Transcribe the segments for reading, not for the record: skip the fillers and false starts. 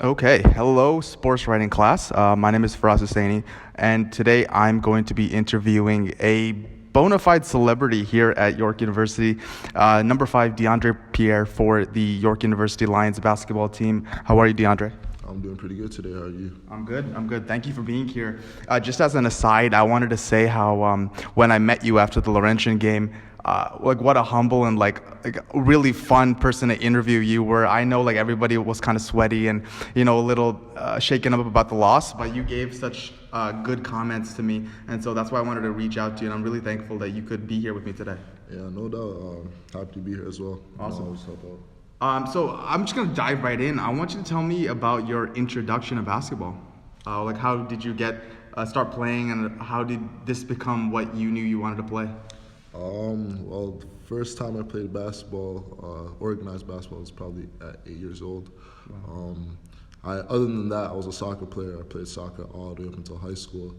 Okay, hello, sports writing class. My name is Faraz Husseini, and today I'm going to be interviewing a bona fide celebrity here at York University, number 5, DeAndrae Pierre for the York University Lions basketball team. How are you, DeAndrae? I'm doing pretty good today. How are you? I'm good. I'm good. Thank you for being here. Just as an aside, I wanted to say how when I met you after the Laurentian game, like what a humble and like really fun person to interview you were. I know like everybody was kind of sweaty and a little shaken up about the loss, but you gave such good comments to me, and so that's why I wanted to reach out to you. And I'm really thankful that you could be here with me today. Yeah, no doubt. Happy to be here as well. Awesome. Always help out. So I'm just gonna dive right in. I want you to tell me about your introduction to basketball. Like how did you get start playing, and how did this become what you knew you wanted to play? Well, the first time I played basketball, organized basketball, was probably at 8 years old. Wow. Other than that, I was a soccer player. I played soccer all the way up until high school.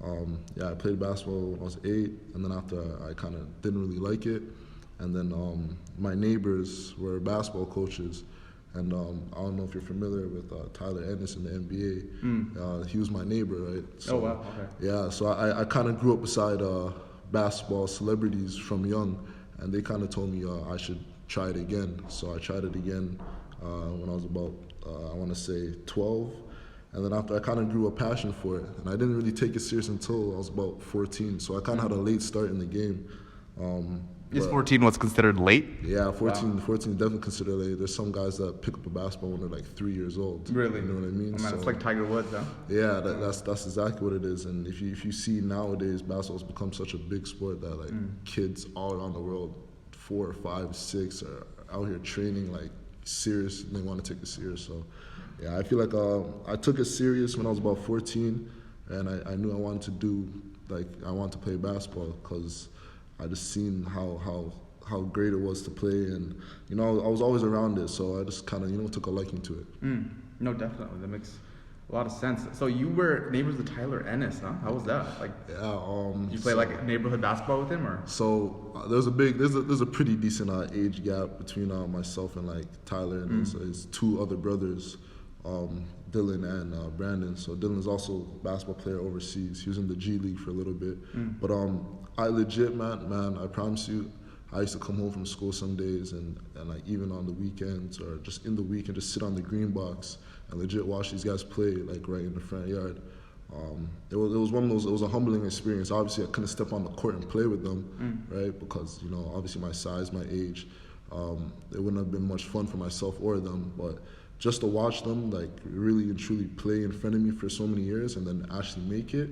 I played basketball when I was 8, and then after I kind of didn't really like it. And then my neighbors were basketball coaches, and I don't know if you're familiar with Tyler Ennis in the NBA. He was my neighbor, right? So, Oh wow. Okay. Yeah, so I kind of grew up beside basketball celebrities from young, and they kind of told me I should try it again. So I tried it again when I was about, I want to say 12. And then after I kind of grew a passion for it, and I didn't really take it serious until I was about 14. So I kind of had a late start in the game. Is 14 what's considered late? Yeah, 14, Wow. 14 is definitely considered late. There's some guys that pick up a basketball when they're like 3 years old. Really? You know what I mean? Oh, man, it's like Tiger Woods, huh? Yeah, that's exactly what it is. And if you see nowadays, basketball's become such a big sport that like kids all around the world, 4, 5, 6, are out here training like serious, and they want to take it serious. So yeah, I feel like I took it serious when I was about 14, and I knew I wanted to do, like, I wanted to play basketball because I just seen how great it was to play, and I was always around it, so I just kind of took a liking to it. No, definitely. That makes a lot of sense. So you were neighbors with Tyler Ennis, huh? How was that? Like, Yeah. you play like neighborhood basketball with him, or? So there's a pretty decent age gap between myself and like Tyler and his two other brothers, Dylan and Brandon. So Dylan's also a basketball player overseas. He was in the G League for a little bit, but I legit, man, I promise you, I used to come home from school some days and like even on the weekends or just in the week and just sit on the green box and legit watch these guys play like right in the front yard. It was one of those. It was a humbling experience. Obviously, I couldn't step on the court and play with them, right? Because obviously my size, my age, it wouldn't have been much fun for myself or them. But just to watch them like really and truly play in front of me for so many years and then actually make it,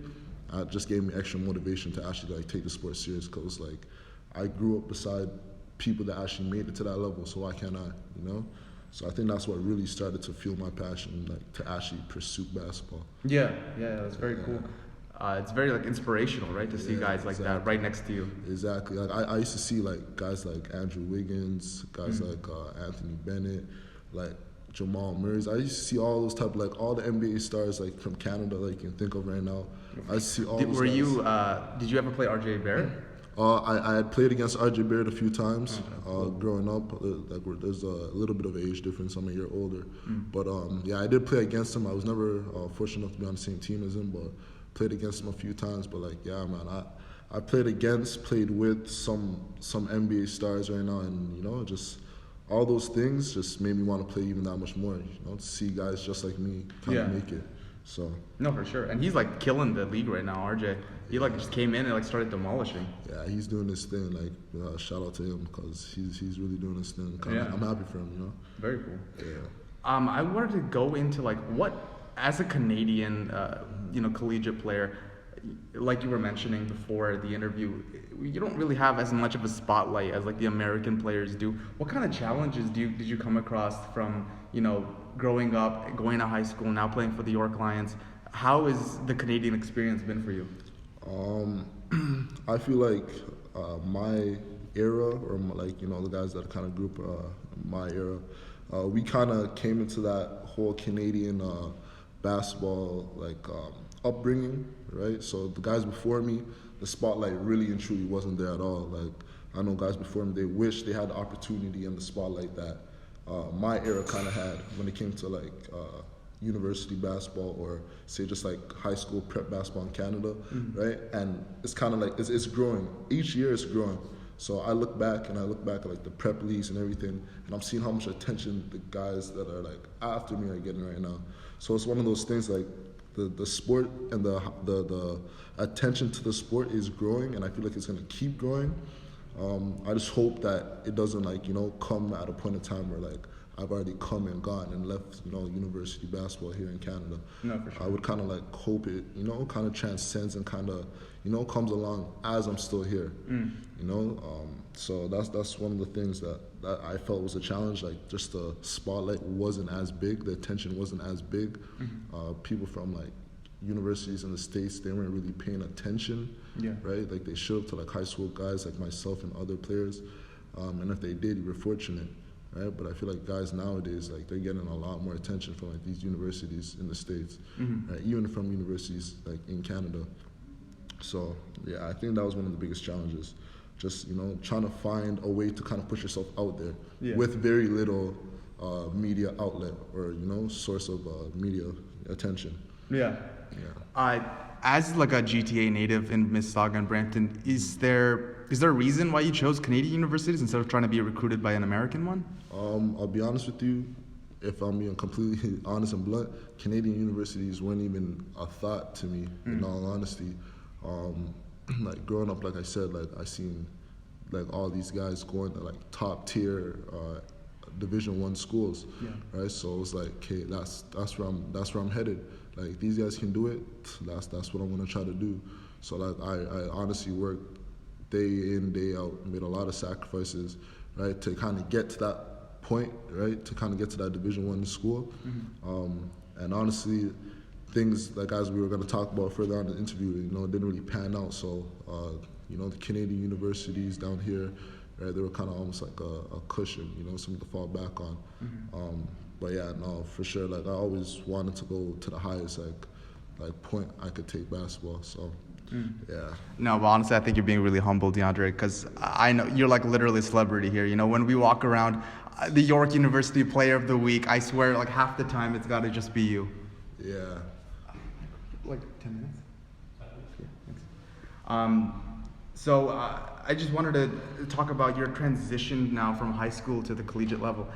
just gave me extra motivation to actually like take the sport serious. Cause like I grew up beside people that actually made it to that level, so why can't I? So I think that's what really started to fuel my passion, like to actually pursue basketball. Yeah, that's very cool. It's very like inspirational, right, to see guys like that right next to you. Exactly. Like I used to see like guys like Andrew Wiggins, guys like Anthony Bennett, like Jamal Murray. I used to see all those type of, like all the NBA stars like from Canada that you can think of right now. I used to see all those guys. Did you ever play RJ Barrett? I had played against RJ Barrett a few times growing up. There's a little bit of an age difference. I'm a year older, but I did play against him. I was never fortunate enough to be on the same team as him, but played against him a few times. But like, yeah, man, I played with some NBA stars right now, and just all those things just made me want to play even that much more. To see guys just like me kind of make it. So no, for sure, and he's like killing the league right now. RJ, he like just came in and like started demolishing. Yeah, he's doing his thing. Like shout out to him because he's really doing his thing. Yeah. I'm happy for him. Very cool. Yeah. I wanted to go into like what, as a Canadian, collegiate player, like you were mentioning before the interview, you don't really have as much of a spotlight as like the American players do. What kind of challenges did you come across from growing up, going to high school, now playing for the York Lions? How has the Canadian experience been for you? I feel like my era, or the guys that kind of grew up my era, we kind of came into that whole Canadian basketball upbringing, right? So the guys before me, the spotlight really and truly wasn't there at all. Like I know guys before me, they wish they had the opportunity and the spotlight that my era kind of had when it came to university basketball or say just like high school prep basketball in Canada, right? And it's kind of like it's growing. Each year it's growing. So I look back at like the prep leagues and everything, and I'm seeing how much attention the guys that are like after me are getting right now. So it's one of those things like the sport and the attention to the sport is growing, and I feel like it's gonna keep growing. I just hope that it doesn't like, come at a point in time where like I've already come and gone and left, university basketball here in Canada. No, for sure. I would kind of like hope it, kind of transcends and kind of, comes along as I'm still here. So that's one of the things that I felt was a challenge. Like just the spotlight wasn't as big, the attention wasn't as big. People from like universities in the States, they weren't really paying attention, right? Like they showed up to like high school guys like myself and other players, and if they did, we were fortunate, right? But I feel like guys nowadays, like they're getting a lot more attention from like these universities in the States, right? Even from universities like in Canada. So yeah, I think that was one of the biggest challenges, just trying to find a way to kind of push yourself out there with very little media outlet or source of media attention. Yeah. As like a GTA native in Mississauga and Brampton, is there a reason why you chose Canadian universities instead of trying to be recruited by an American one? I'll be honest with you, if I'm being completely honest and blunt, Canadian universities weren't even a thought to me, in all honesty. Like growing up, like I said, like I seen like all these guys going to like top tier Division I schools, right? So it was like, okay, that's where I'm headed. Like these guys can do it. That's what I'm gonna try to do. So like I honestly worked day in, day out, made a lot of sacrifices, right, to kind of get to that point, right, to kind of get to that Division I school. And honestly, things like as we were gonna talk about further on in the interview, didn't really pan out. So the Canadian universities down here, right, they were kind of almost like a cushion, something to fall back on. But yeah, no, for sure. Like I always wanted to go to the highest like point I could take basketball. So yeah. No, but honestly, I think you're being really humble, DeAndrae, because I know you're like literally a celebrity here. When we walk around, the York University Player of the Week, I swear, like half the time it's got to just be you. Yeah. Like 10 minutes. Thanks. So I just wanted to talk about your transition now from high school to the collegiate level.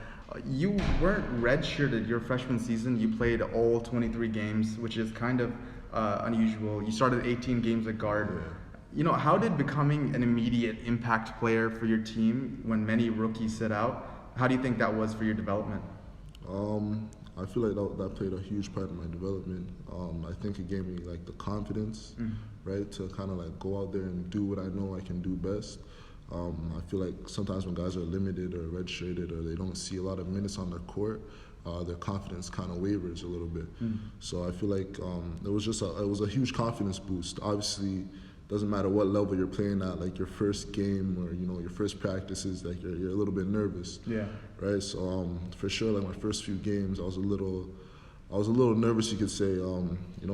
You weren't redshirted your freshman season. You played all 23 games, which is kind of unusual. You started 18 games at guard. How did becoming an immediate impact player for your team when many rookies sit out, how do you think that was for your development? I feel like that played a huge part in my development. I think it gave me like the confidence, right, to kind of like go out there and do what I know I can do best. I feel like sometimes when guys are limited or redshirted or they don't see a lot of minutes on their court, their confidence kind of wavers a little bit. So I feel like it was a huge confidence boost. Obviously, doesn't matter what level you're playing at, like your first game or your first practices, like you're a little bit nervous. Yeah. Right. So for sure, like my first few games, I was a little nervous, you could say.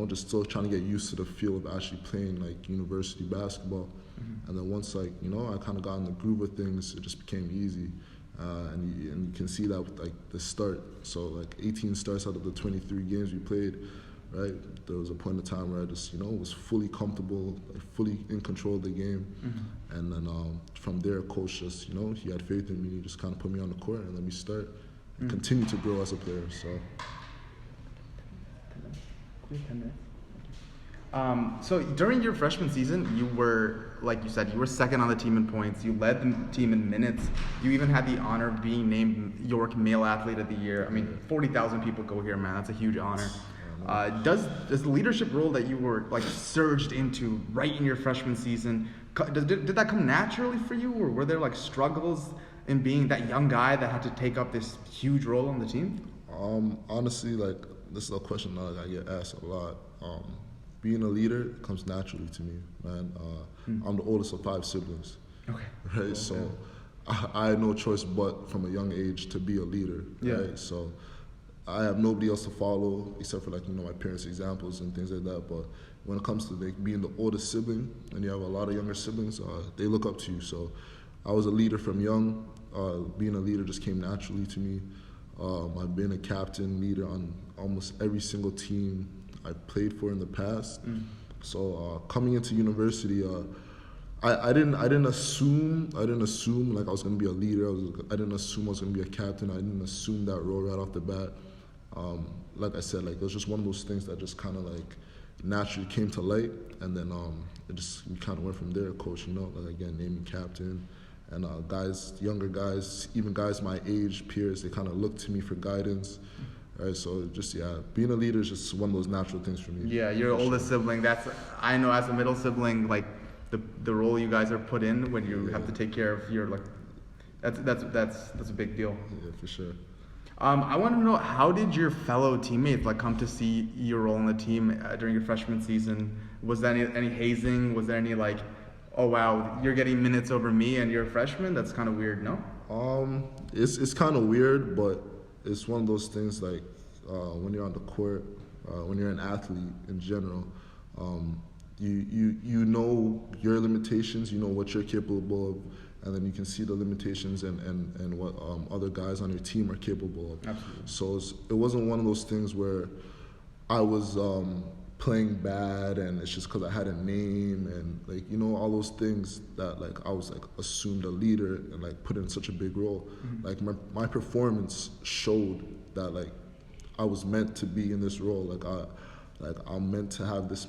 Just still trying to get used to the feel of actually playing like university basketball. And then once I kind of got in the groove of things, it just became easy. And you can see that with like the start. So like 18 starts out of the 23 games we played, right? There was a point in time where I just was fully comfortable, like fully in control of the game. And then from there, coach just he had faith in me. He just kind of put me on the court and let me start and continue to grow as a player. So. 10 minutes. So during your freshman season, you were, like you said, you were second on the team in points. You led the team in minutes. You even had the honor of being named York Male Athlete of the Year. I mean, 40,000 people go here, man. That's a huge honor. Does the leadership role that you were like surged into right in your freshman season, did that come naturally for you, or were there like struggles in being that young guy that had to take up this huge role on the team? Honestly, like this is a question that I get asked a lot. Being a leader comes naturally to me, man. I'm the oldest of 5 siblings. Okay. Right, so I had no choice but from a young age to be a leader. Right, so I have nobody else to follow except for like my parents' examples and things like that. But when it comes to like being the oldest sibling and you have a lot of younger siblings, they look up to you. So I was a leader from young. Being a leader just came naturally to me. I've been a captain, leader on almost every single team I've played for in the past. So coming into university, I didn't assume like I was gonna be a leader. I didn't assume I was gonna be a captain. I didn't assume that role right off the bat. Like I said, like it was just one of those things that just kind of like naturally came to light, and then we kind of went from there. Coach, like again, naming captain, and guys, younger guys, even guys my age, peers, they kind of look to me for guidance. Right, so being a leader is just one of those natural things for me. Yeah, your oldest sibling. I know as a middle sibling, like the role you guys are put in when you have to take care of your that's a big deal. Yeah, for sure. I want to know, how did your fellow teammates come to see your role in the team during your freshman season? Was there any hazing? Was there any oh wow, you're getting minutes over me and you're a freshman? That's kind of weird, no? It's kind of weird, but it's one of those things when you're on the court, when you're an athlete in general, you know your limitations, you know what you're capable of, and then you can see the limitations and what other guys on your team are capable of. Absolutely. So it wasn't one of those things where I was playing bad and it's just because I had a name and all those things that I was assumed a leader and put in such a big role. Mm-hmm. My performance showed that I was meant to be in this role. I'm meant to have this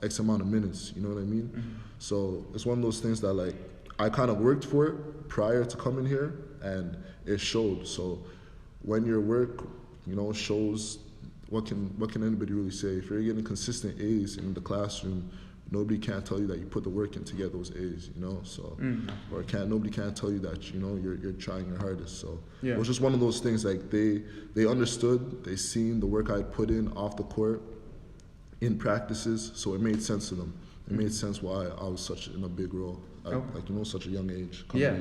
X amount of minutes. You know what I mean? Mm-hmm. So it's one of those things that I kind of worked for it prior to coming here, and it showed. So when your work, shows, what can anybody really say? If you're getting consistent A's in the classroom, nobody can tell you that you put the work in to get those A's. So nobody can tell you that you're trying your hardest. So it was just one of those things. They understood, they seen the work I put in off the court, in practices, so it made sense to them. It made sense why I was in a big role. Such a young age. Yeah.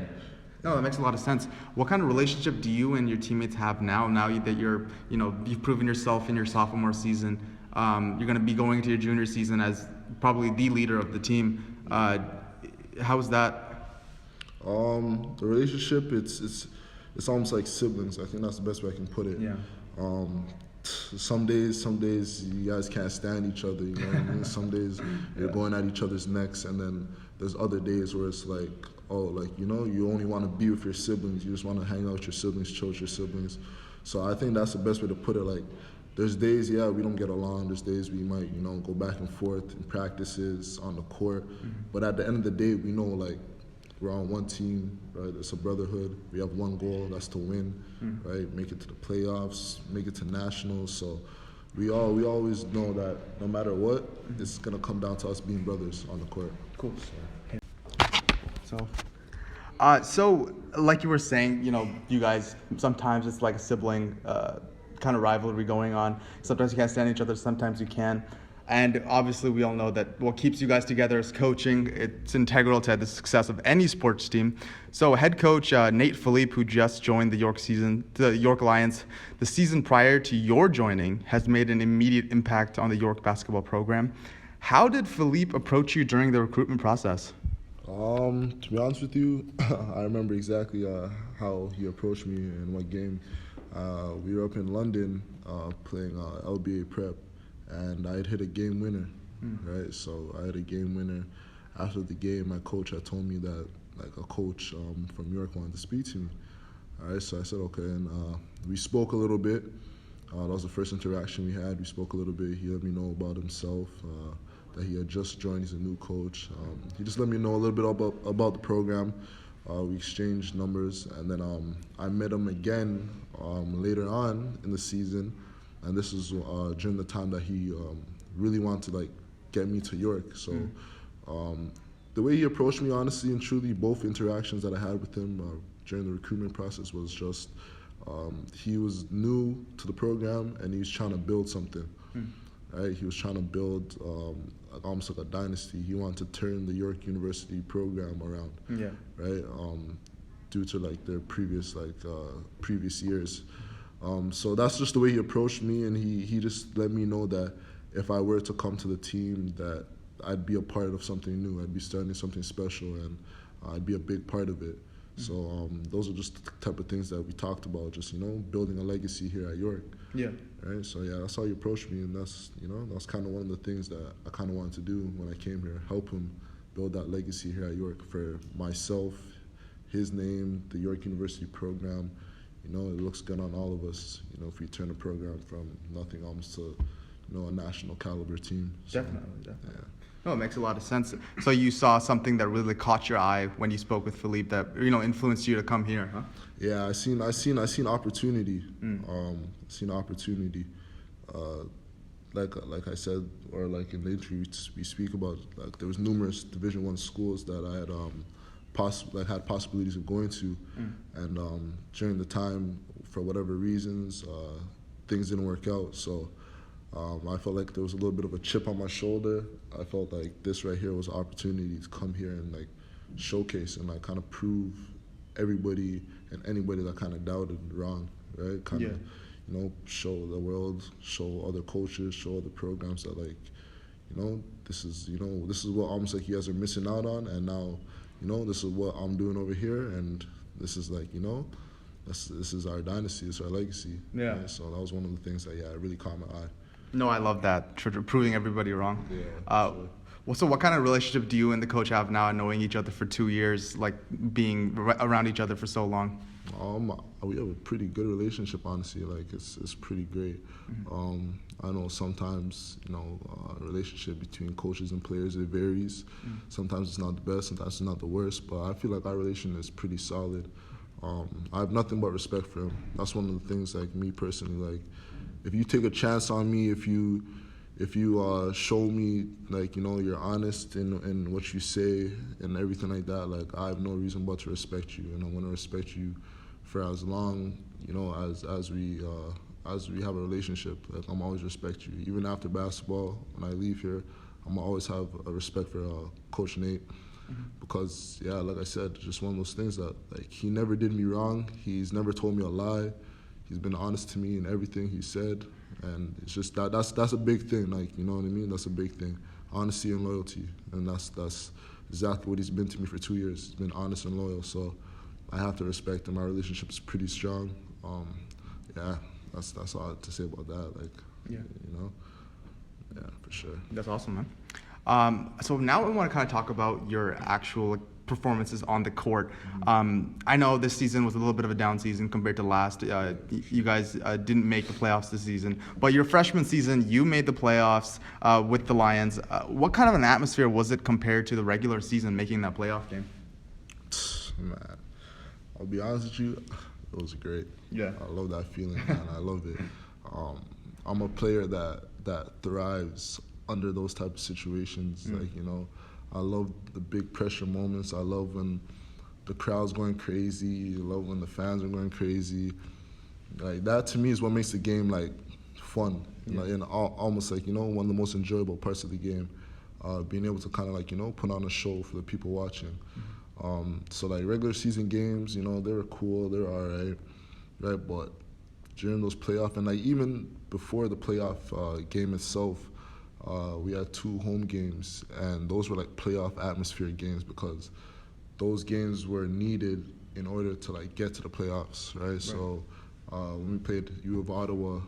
No, that makes a lot of sense. What kind of relationship do you and your teammates have now that you've proven yourself in your sophomore season? You're going to be going into your junior season as probably the leader of the team. How is that? The relationship, it's almost like siblings. I think that's the best way I can put it. Yeah. Some days you guys can't stand each other, you know what I mean? Some days you're going at each other's necks, and then there's other days where it's you only want to be with your siblings. You just want to hang out with your siblings, chill with your siblings. So I think that's the best way to put it. There's days, we don't get along. There's days we might, go back and forth in practices, on the court. Mm-hmm. But at the end of the day, we know, we're on one team, right? It's a brotherhood. We have one goal, that's to win, right? Make it to the playoffs, make it to nationals. So we always know that no matter what, it's gonna come down to us being brothers on the court. Cool. So like you were saying, you guys, sometimes it's like a sibling kind of rivalry going on. Sometimes you can't stand each other, sometimes you can. And obviously we all know that what keeps you guys together is coaching. It's integral to the success of any sports team. So head coach Nate Philippe, who just joined the York Lions the season prior to your joining, has made an immediate impact on the York basketball program. How did Philippe approach you during the recruitment process? To be honest with you, I remember exactly how he approached me and what game. We were up in London playing LBA prep, and I had hit a game winner, right? So I had a game winner. After the game, my coach had told me that a coach from York wanted to speak to me. All right, so I said okay, and we spoke a little bit. That was the first interaction we had. We spoke a little bit. He let me know about himself, that he had just joined. He's a new coach. He just let me know a little bit about the program. We exchanged numbers, and then I met him again later on in the season, and this was during the time that he really wanted to get me to York. So the way he approached me, honestly and truly, both interactions that I had with him during the recruitment process was just he was new to the program and he was trying to build something. Right? He was trying to build almost like a dynasty. He wanted to turn the York University program around. Yeah. Right? Due to their previous years. So that's just the way he approached me, and he just let me know that if I were to come to the team, that I'd be a part of something new. I'd be starting something special, and I'd be a big part of it. So those are just the type of things that we talked about, just, building a legacy here at York. Yeah. Right, so yeah, that's how he approached me, and that's kind of one of the things that I kind of wanted to do when I came here, help him build that legacy here at York for myself, his name, the York University program. It looks good on all of us, if we turn a program from nothing almost to, a national caliber team. So, Definitely. Yeah. No, it makes a lot of sense. So you saw something that really caught your eye when you spoke with Philippe that, influenced you to come here, huh? Yeah, I seen opportunity. Seen opportunity. Like I said, or like in the interview we speak about, like there was numerous Division I schools that I had had possibilities of going to, and during the time, for whatever reasons, things didn't work out. So I felt like there was a little bit of a chip on my shoulder. I felt like this right here was an opportunity to come here and like showcase and like kind of prove everybody and anybody that kind of doubted wrong, right? Kind of, show the world, show other coaches, show other programs that like, this is what almost like you guys are missing out on, and now, this is what I'm doing over here, and this is like, this is our dynasty, it's our legacy. Yeah. Right? So that was one of the things that it really caught my eye. No, I love that, proving everybody wrong. Yeah. Sure. Well, so what kind of relationship do you and the coach have now, knowing each other for 2 years, like being around each other for so long? We have a pretty good relationship, honestly. Like it's pretty great. I know sometimes, relationship between coaches and players, it varies. Sometimes it's not the best, sometimes it's not the worst. But I feel like our relation is pretty solid. I have nothing but respect for him. That's one of the things, like me personally, like if you take a chance on me, if you show me, like, you're honest in what you say and everything like that, like, I have no reason but to respect you, and I want to respect you for as long, as we have a relationship. Like, I'm always respect you. Even after basketball, when I leave here, I'm always have a respect for Coach Nate, because, like I said, just one of those things that, like, he never did me wrong. He's never told me a lie. He's been honest to me in everything he said. And it's just that's a big thing, like, you know what I mean? That's a big thing. Honesty and loyalty. And that's exactly what he's been to me for 2 years. He's been honest and loyal. So I have to respect him. Our relationship is pretty strong. That's all I have to say about that. Like, yeah, for sure. That's awesome, man. So now we want to kind of talk about your actual performances on the court. I know this season was a little bit of a down season compared to last. You guys didn't make the playoffs this season, but your freshman season, you made the playoffs with the Lions. What kind of an atmosphere was it compared to the regular season, making that playoff game? Man, I'll be honest with you, it was great. Yeah. I love that feeling, man. I love it. I'm a player that thrives under those type of situations. Like, I love the big pressure moments. I love when the crowd's going crazy. I love when the fans are going crazy. Like, that to me is what makes the game like fun. And almost like, one of the most enjoyable parts of the game. Being able to kind of like, put on a show for the people watching. So like regular season games, they were cool, they were all right? But during those playoff, and like even before the playoff game itself, we had 2 home games, and those were like playoff atmosphere games because those games were needed in order to like get to the playoffs, right? So when we played U of Ottawa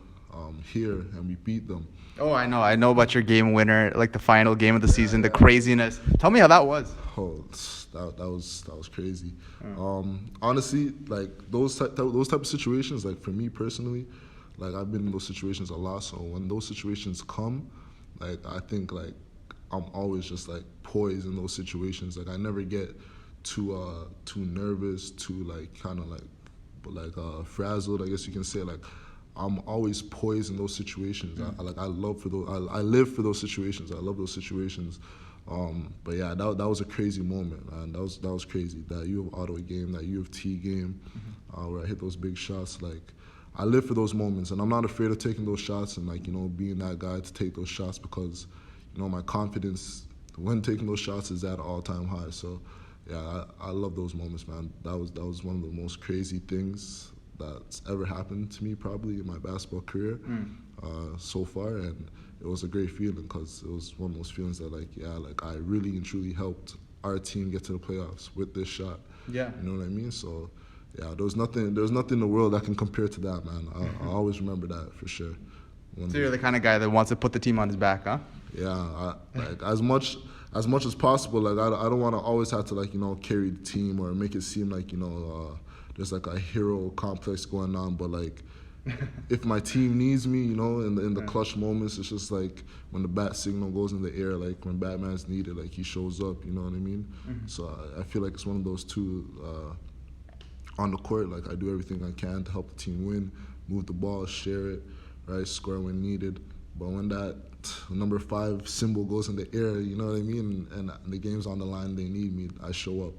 here and we beat them. Oh, I know about your game winner, like the final game of the season, the craziness. Tell me how that was. Oh, that was crazy. Honestly, like those type of situations, like for me personally, like I've been in those situations a lot. So when those situations come, like I think like I'm always just like poised in those situations. Like I never get too nervous, too like kind of like frazzled, I guess you can say. Like I'm always poised in those situations. I live for those situations. I love those situations. But yeah, that was a crazy moment, man. That was crazy. That U of Ottawa game, that U of T game, where I hit those big shots. Like I live for those moments, and I'm not afraid of taking those shots and like being that guy to take those shots because my confidence when taking those shots is at an all-time high. So yeah, I love those moments, man. That was one of the most crazy things that's ever happened to me probably in my basketball career so far, and it was a great feeling because it was one of those feelings that like I really and truly helped our team get to the playoffs with this shot. Yeah. You know what I mean? So, yeah, there's nothing in the world that can compare to that, man. I always remember that for sure. So you're the kind of guy that wants to put the team on his back, huh? Yeah, like as much as possible. Like I don't want to always have to like carry the team or make it seem like there's like a hero complex going on. But like if my team needs me, in the clutch moments, it's just like when the bat signal goes in the air, like when Batman's needed, like he shows up. You know what I mean? Mm-hmm. So I feel like it's one of those two on the court. Like I do everything I can to help the team win, move the ball, share it, right, score when needed. But when that number 5 symbol goes in the air, you know what I mean, and the game's on the line, they need me, I show up,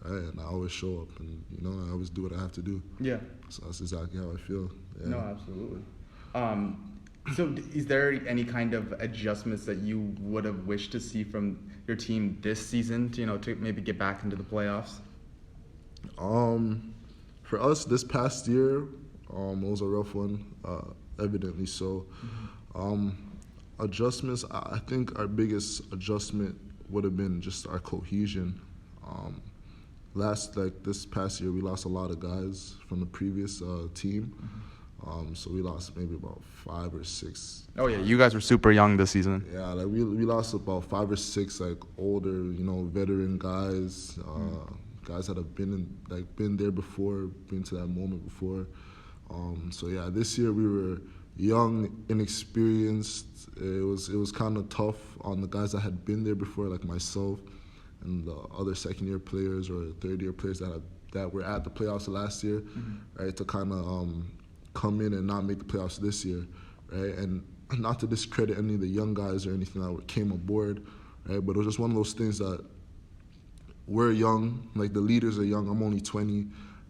right, and I always show up, and I always do what I have to do. Yeah. So that's exactly how I feel. Yeah. No, absolutely. So is there any kind of adjustments that you would have wished to see from your team this season to maybe get back into the playoffs? For us this past year, it was a rough one, evidently so. Mm-hmm. Adjustments, I think our biggest adjustment would have been just our cohesion. This past year, we lost a lot of guys from the previous team. Mm-hmm. So we lost maybe about 5 or 6. Oh yeah, you guys were super young this season. Yeah, like we lost about 5 or 6 like older, veteran guys, guys that have been there before, been to that moment before. So yeah, this year we were young, inexperienced. It was kind of tough on the guys that had been there before, like myself, and the other second-year players or third-year players that were at the playoffs last year, mm-hmm. right? To kind of come in and not make the playoffs this year, right? And not to discredit any of the young guys or anything that came aboard, right? But it was just one of those things that we're young, like the leaders are young. I'm only 20,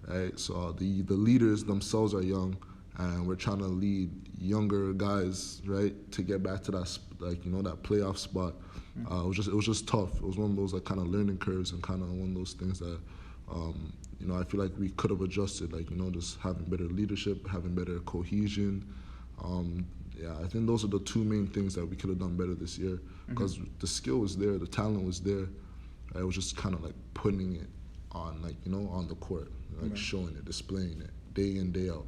right? So the leaders themselves are young. And we're trying to lead younger guys, right, to get back to that, that playoff spot. It was just tough. It was one of those like kind of learning curves and kind of one of those things that, I feel like we could have adjusted, just having better leadership, having better cohesion. I think those are the 2 main things that we could have done better this year because the skill was there, the talent was there. It was just kind of like putting it on, on the court, showing it, displaying it, day in, day out.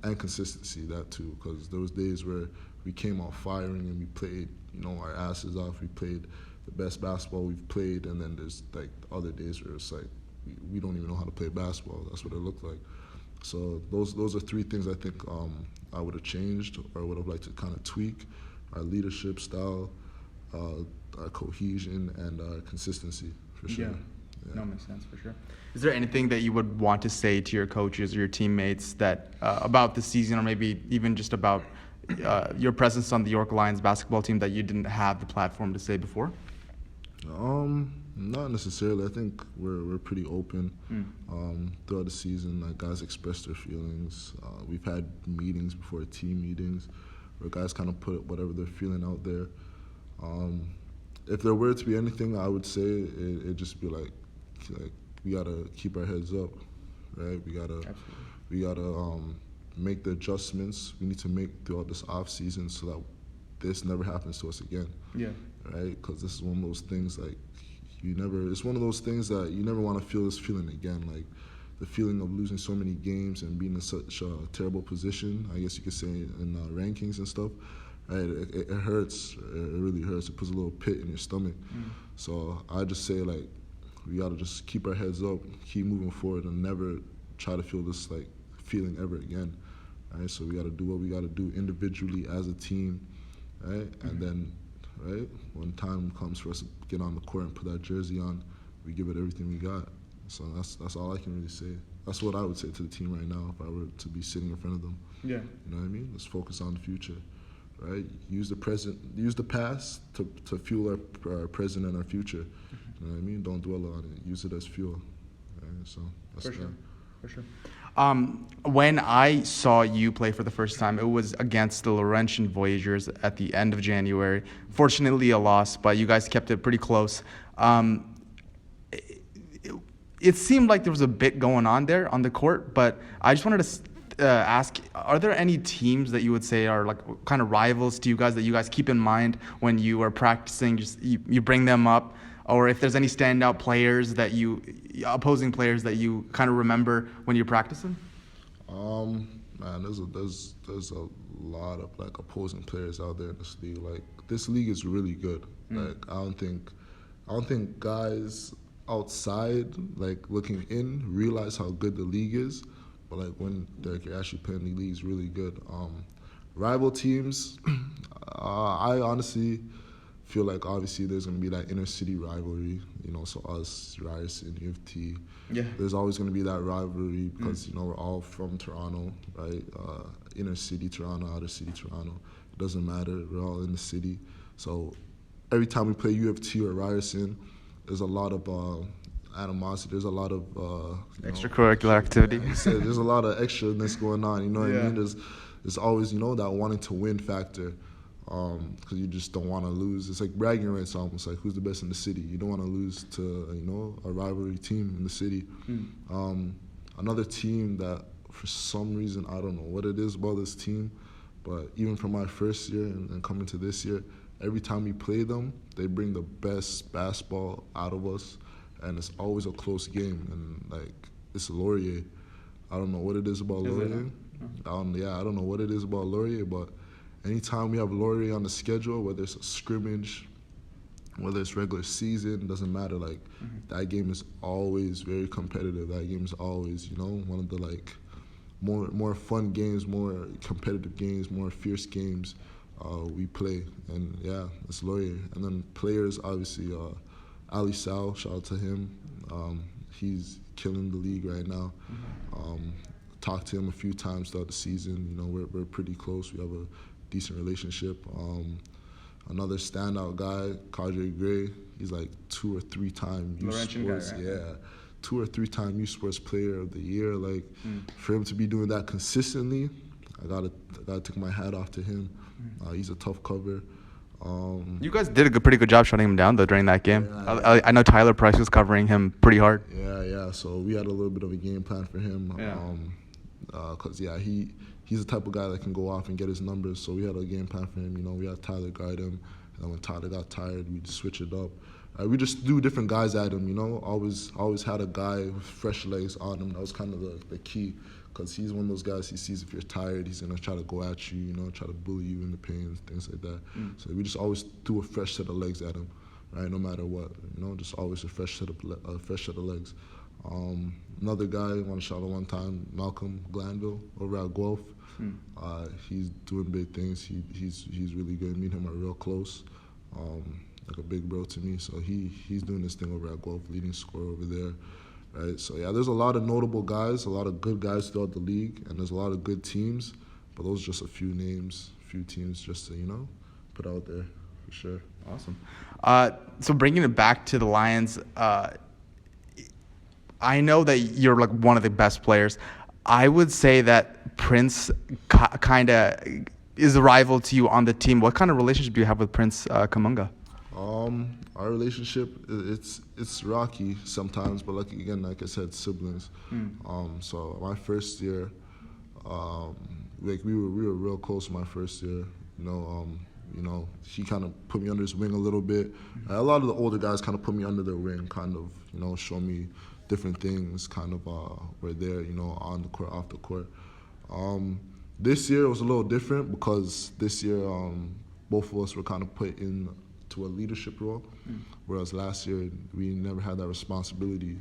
And consistency, that too, because there was days where we came out firing and we played, our asses off. We played the best basketball we've played, and then there's like other days where it's like we don't even know how to play basketball. That's what it looked like. So those are 3 things I think I would have changed or would have liked to kind of tweak: our leadership style, our cohesion, and our consistency for sure. Yeah. No, makes sense for sure. Is there anything that you would want to say to your coaches or your teammates that about the season, or maybe even just about your presence on the York Lions basketball team that you didn't have the platform to say before? Not necessarily. I think we're pretty open throughout the season. Like guys express their feelings. We've had meetings before, team meetings, where guys kind of put whatever they're feeling out there. If there were to be anything, I would say it'd just be like we gotta keep our heads up, right? We gotta make the adjustments we need to make throughout this off season so that this never happens to us again. Yeah. Right? Because this is one of those things it's one of those things that you never want to feel this feeling again, like the feeling of losing so many games and being in such a terrible position, I guess you could say, in rankings and stuff. Right? It hurts. It really hurts. It puts a little pit in your stomach. So I just say we gotta just keep our heads up, keep moving forward, and never try to feel this feeling ever again. Right? So we gotta do what we gotta do individually as a team, right? And then, right, when time comes for us to get on the court and put that jersey on, we give it everything we got. So that's all I can really say. That's what I would say to the team right now if I were to be sitting in front of them. Yeah. You know what I mean? Let's focus on the future. Right? Use the past to fuel our present and our future. You know what I mean? Don't dwell on it. Use it as fuel. Right? So that's for sure. When I saw you play for the first time, it was against the Laurentian Voyagers at the end of January. Fortunately, a loss, but you guys kept it pretty close. It seemed like there was a bit going on there on the court, but I just wanted to ask, are there any teams that you would say are like kind of rivals to you guys that you guys keep in mind when you are practicing? Just you bring them up, or if there's any standout players that opposing players that you kind of remember when you're practicing? Man, there's a lot of like opposing players out there in this league. Like this league is really good. Like I don't think guys outside like looking in realize how good the league is, but like when they're actually playing the league is really good. Rival teams, I honestly feel like obviously there's going to be that inner city rivalry, so us, Ryerson, U of T. Yeah. There's always going to be that rivalry because, we're all from Toronto, right? Inner city Toronto, outer city Toronto. It doesn't matter. We're all in the city. So every time we play U of T or Ryerson, there's a lot of animosity. There's a lot of extracurricular activity. Yeah, there's a lot of extraness going on. You know what I mean? There's always that wanting to win factor. Because you just don't want to lose. It's like bragging rights almost, like who's the best in the city. You don't want to lose to, a rivalry team in the city. Another team that for some reason, I don't know what it is about this team, but even from my first year and coming to this year, every time we play them, they bring the best basketball out of us, and it's always a close game. And like, it's Laurier. I don't know what it is about Laurier. I don't know what it is about Laurier, but anytime we have Laurier on the schedule, whether it's a scrimmage, whether it's regular season, doesn't matter. Like that game is always very competitive. That game is always, one of the like more fun games, more competitive games, more fierce games we play. And yeah, it's Laurier. And then players, obviously, Ali Sal, shout out to him. He's killing the league right now. Talked to him a few times throughout the season. We're pretty close. We have a decent relationship. Another standout guy, Collegiate Gray. He's like 2 or 3 time U Sports, guy, right? Yeah, 2 or 3 time U Sports Player of the Year. Like for him to be doing that consistently, I gotta take my hat off to him. He's a tough cover. You guys did a pretty good job shutting him down though during that game. Yeah, I know Tyler Price was covering him pretty hard. Yeah. So we had a little bit of a game plan for him. Because he's the type of guy that can go off and get his numbers. So we had a game plan for him. We had Tyler guide him, and then when Tyler got tired, we just switch it up. We just do different guys at him. Always had a guy with fresh legs on him. That was kind of the key, because he's one of those guys. He sees if you're tired, he's gonna try to go at you. Try to bully you in the paint, things like that. So we just always do a fresh set of legs at him, right? No matter what. Just always a fresh set of legs. Another guy I want to shout out one time, Malcolm Glanville over at Guelph. He's doing big things. He's really good. Me and him are real close, like a big bro to me. So he's doing this thing over at Guelph, leading scorer over there, right? So yeah, there's a lot of notable guys, a lot of good guys throughout the league, and there's a lot of good teams. But those are just a few names, a few teams just to put out there for sure. Awesome. So bringing it back to the Lions. I know that you're like one of the best players. I would say that Prince kind of is a rival to you on the team. What kind of relationship do you have with Prince Kamunga? Our relationship, it's rocky sometimes, but like I said, siblings. So my first year, we were real close my first year. He kind of put me under his wing a little bit. A lot of the older guys kind of put me under their wing, kind of, show me different things, kind of were there, on the court, off the court. This year was a little different because this year both of us were kind of put into a leadership role, whereas last year we never had that responsibility.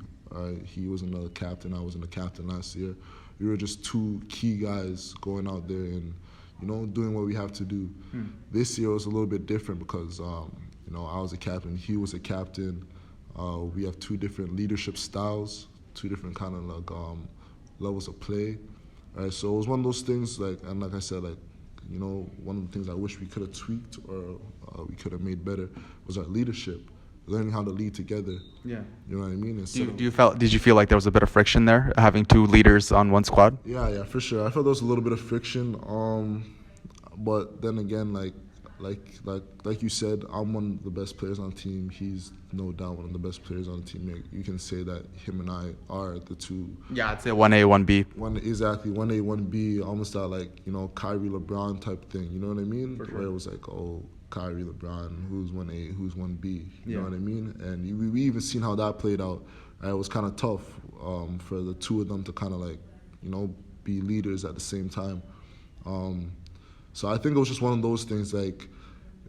He wasn't a captain, I wasn't a captain last year. We were just 2 key guys going out there and doing what we have to do. This year was a little bit different because I was a captain, he was a captain. We have 2 different leadership styles, 2 different kind of like levels of play. Right? So it was one of those things, like I said, one of the things I wish we could have tweaked or we could have made better was our leadership, learning how to lead together. Yeah. You know what I mean? Did you feel like there was a bit of friction there, having 2 leaders on one squad? Yeah, for sure. I felt there was a little bit of friction. But then again, like you said, I'm one of the best players on the team. He's no doubt one of the best players on the team. You can say that him and I are the 2. Yeah, I'd say 1A, 1B. Exactly, 1A, 1B, almost that Kyrie LeBron type thing. You know what I mean? For sure. Where it was like, Kyrie, LeBron, who's 1A, who's 1B. You Yeah. know what I mean? And we even seen how that played out. It was kind of tough for the two of them to kind of like, be leaders at the same time. So I think it was just one of those things, like,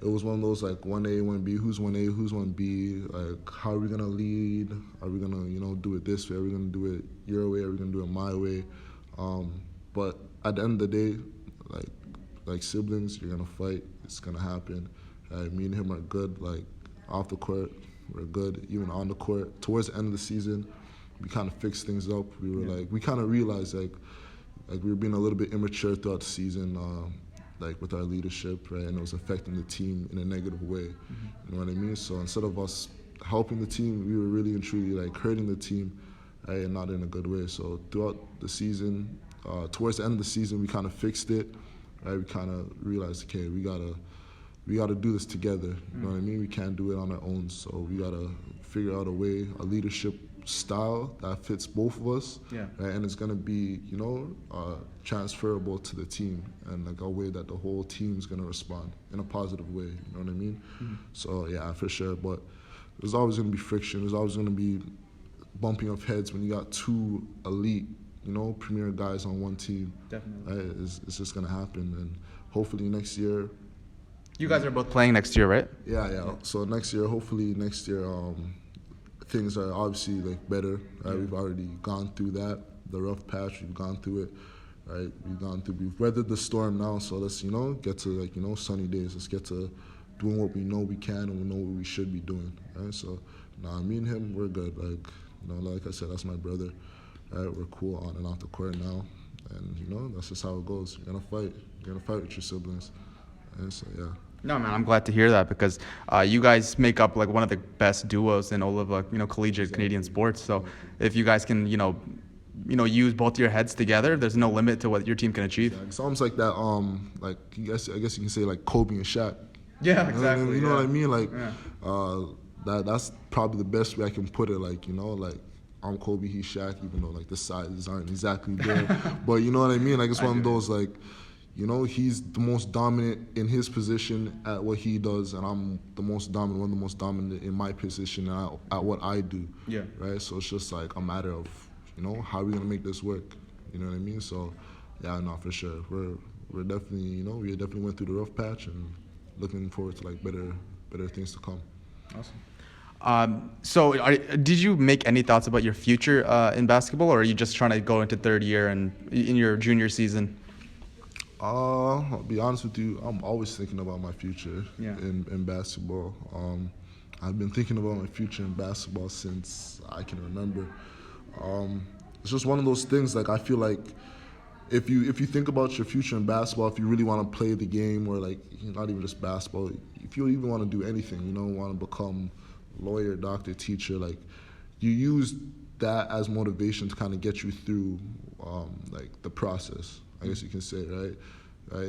it was one of those, like, 1A, 1B, who's 1A, who's 1B, like, how are we going to lead? Are we going to, do it this way? Are we going to do it your way? Are we going to do it my way? But at the end of the day, like siblings, you're going to fight. It's going to happen. Me and him are good, like, off the court. We're good, even on the court. Towards the end of the season, we kind of fixed things up. We were we kind of realized, like we were being a little bit immature throughout the season, with our leadership, right? And it was affecting the team in a negative way. Mm-hmm. You know what I mean? So instead of us helping the team, we were really and truly, like, hurting the team, right? And not in a good way. So throughout the season, towards the end of the season, we kind of fixed it, right? We kind of realized, okay, we gotta do this together. You know what I mean? We can't do it on our own. So we gotta figure out a way, a leadership style that fits both of us, Yeah. right? And it's gonna be, transferable to the team, and like a way that the whole team's gonna respond in a positive way. You know what I mean? Mm-hmm. So yeah, for sure. But there's always gonna be friction. There's always gonna be bumping of heads when you got two elite, premier guys on one team. Definitely. Right? It's just gonna happen, and hopefully next year. You guys are both playing next year, right? Yeah. So hopefully next year, things are obviously like better. Right? Yeah. We've already gone through that, the rough patch. We've gone through it. Right? We've weathered the storm now. So let's get to sunny days. Let's get to doing what we know we can and we know what we should be doing. Right? So me and him, we're good. Like I said, that's my brother. Right? We're cool on and off the court now, and that's just how it goes. You're gonna fight. You're gonna fight with your siblings. And so yeah. No, man, I'm glad to hear that because you guys make up like one of the best duos in all of collegiate Canadian sports. So if you guys can use both your heads together, there's no limit to what your team can achieve. Yeah, it's almost like that. I guess you can say like Kobe and Shaq. Yeah, exactly. You know what I mean? Like that's probably the best way I can put it. Like I'm Kobe, he's Shaq, even though like the sizes aren't exactly there. But you know what I mean? Like it's one of those like. He's the most dominant in his position at what he does, and I'm one of the most dominant in my position at what I do. Yeah. Right? So it's just like a matter of, how are we going to make this work? You know what I mean? So, yeah, no, for sure. We're definitely, we definitely went through the rough patch and looking forward to, like, better things to come. Awesome. So did you make any thoughts about your future in basketball, or are you just trying to go into third year and in your junior season? I'll be honest with you, I'm always thinking about my future in basketball. I've been thinking about my future in basketball since I can remember. It's just one of those things, like I feel like if you think about your future in basketball, if you really want to play the game, or like not even just basketball, if you even want to do anything, want to become lawyer, doctor, teacher, like you use that as motivation to kind of get you through like the process. I guess you can say, right?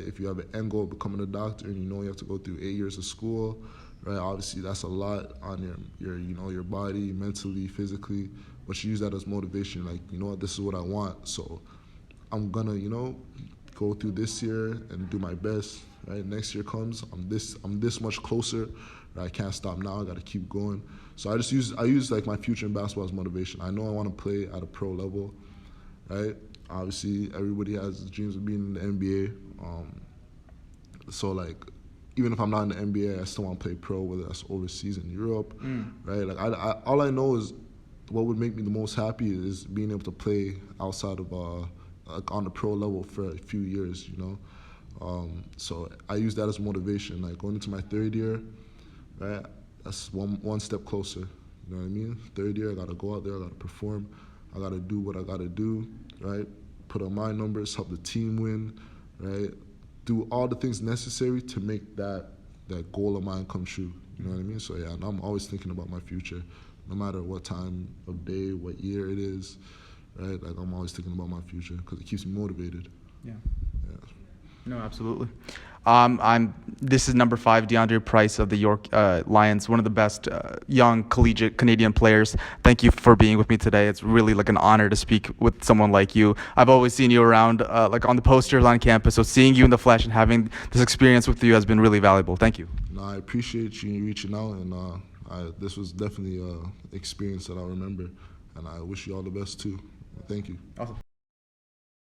If you have an end goal of becoming a doctor and you have to go through 8 years of school, right? Obviously, that's a lot on your body, mentally, physically. But you use that as motivation, like what, this is what I want. So I'm gonna go through this year and do my best. Right? Next year comes, I'm this much closer. Right? I can't stop now. I got to keep going. So I use like my future in basketball as motivation. I know I want to play at a pro level, right? Obviously, everybody has dreams of being in the NBA. So, like, even if I'm not in the NBA, I still want to play pro, whether that's overseas in Europe, right? Like, all I know is what would make me the most happy is being able to play outside of, like, on the pro level for a few years, So I use that as motivation. Like, going into my third year, right? That's one step closer. You know what I mean? Third year, I got to go out there, I got to perform, I got to do what I got to do, right? Put on my numbers, help the team win, right? Do all the things necessary to make that goal of mine come true. You know what I mean? So yeah, and I'm always thinking about my future, no matter what time of day, what year it is, right? Like I'm always thinking about my future because it keeps me motivated. Yeah. No, absolutely. This is number 5, DeAndrae Price of the York Lions, one of the best young collegiate Canadian players. Thank you for being with me today. It's really like an honor to speak with someone like you. I've always seen you around, like on the posters on campus. So seeing you in the flesh and having this experience with you has been really valuable. Thank you. No, I appreciate you reaching out, and this was definitely an experience that I'll remember, and I wish you all the best too. Thank you. Awesome.